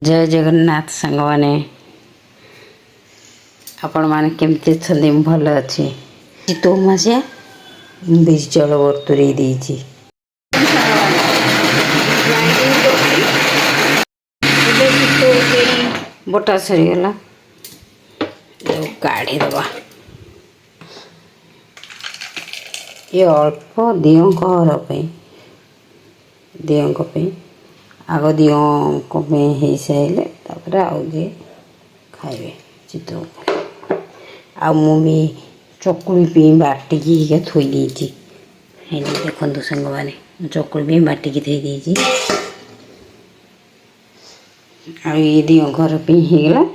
जय जगन्नाथ सांग मैंने आपण मैंने केमती अच्छे भल अच्छे चितौ मसिया बीज जल बतुरे देती बटा सरीगला काढ़ी दबा ये अल्प दियों आग दियों हो सारे तापर आगे खाइबे चितौ आ भी चकुड़ी पे बाटिकी थोई देती देखो सांग मैंने चकुड़ी पे बाटिकी थोई देती आ ये दियों घर पे होगला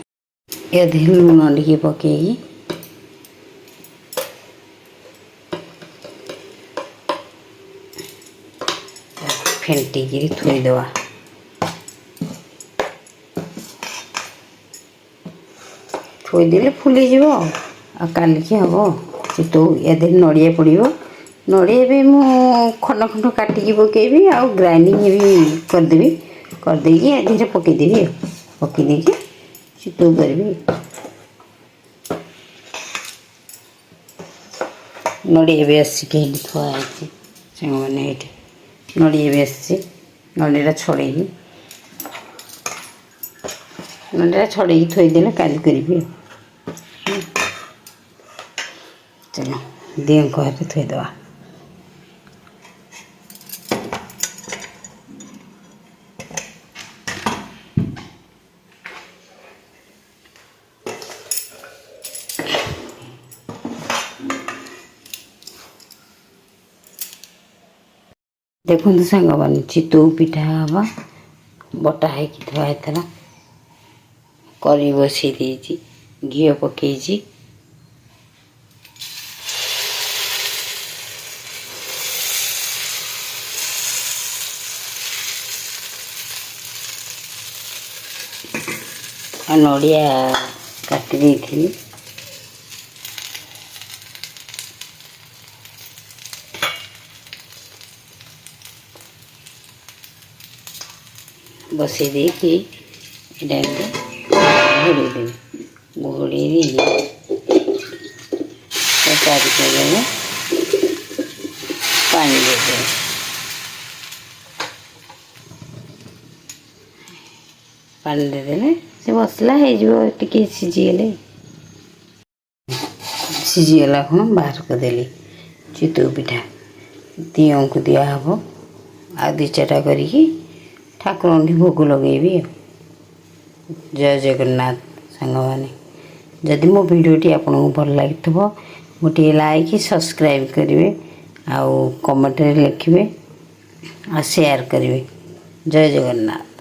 ये लुण टे पकईकी फेंटिकी थोईदवा थोईदे फुलीज आ कालिकी हम चितौ ये नड़िया पड़ो नड़िया भी मु खंड खंड काटिकी पकेबी आ ग्राइंडिंग भी करदेवी करदेकी धीरे पकईदेवी पकईदेकी चितौ करी नड़िया भी आसिक थुआई सांग मैंने ये नड़िया भी आसी नड़िया छड़ेगी नड़िया छड़ेगी थोईदे काली करी चलो दियों घर थोईदवा देखो सांग मैंने चितौ पिठा हवा बटा है थुआई करी बसई देती घी पकई नड़िया काटी देती बसई देकी घोड़ी देवी घोड़ी चारिकड़े पानी देते पानी देदेले से मसला हो सीझीगले सीझीगला कौन बाहर करदेली चितौ पिठा दियों को दिहब आ दी चार्टा करी ठाकुर की भोग लगेबी जय जगन्नाथ सांग मैंने जदि मो भिडियोटी आपको भल लगी गोटे लाइक सब्सक्राइब करेंगे आउ कमेंट लिखे आ शेयर करेंगे जय जगन्नाथ।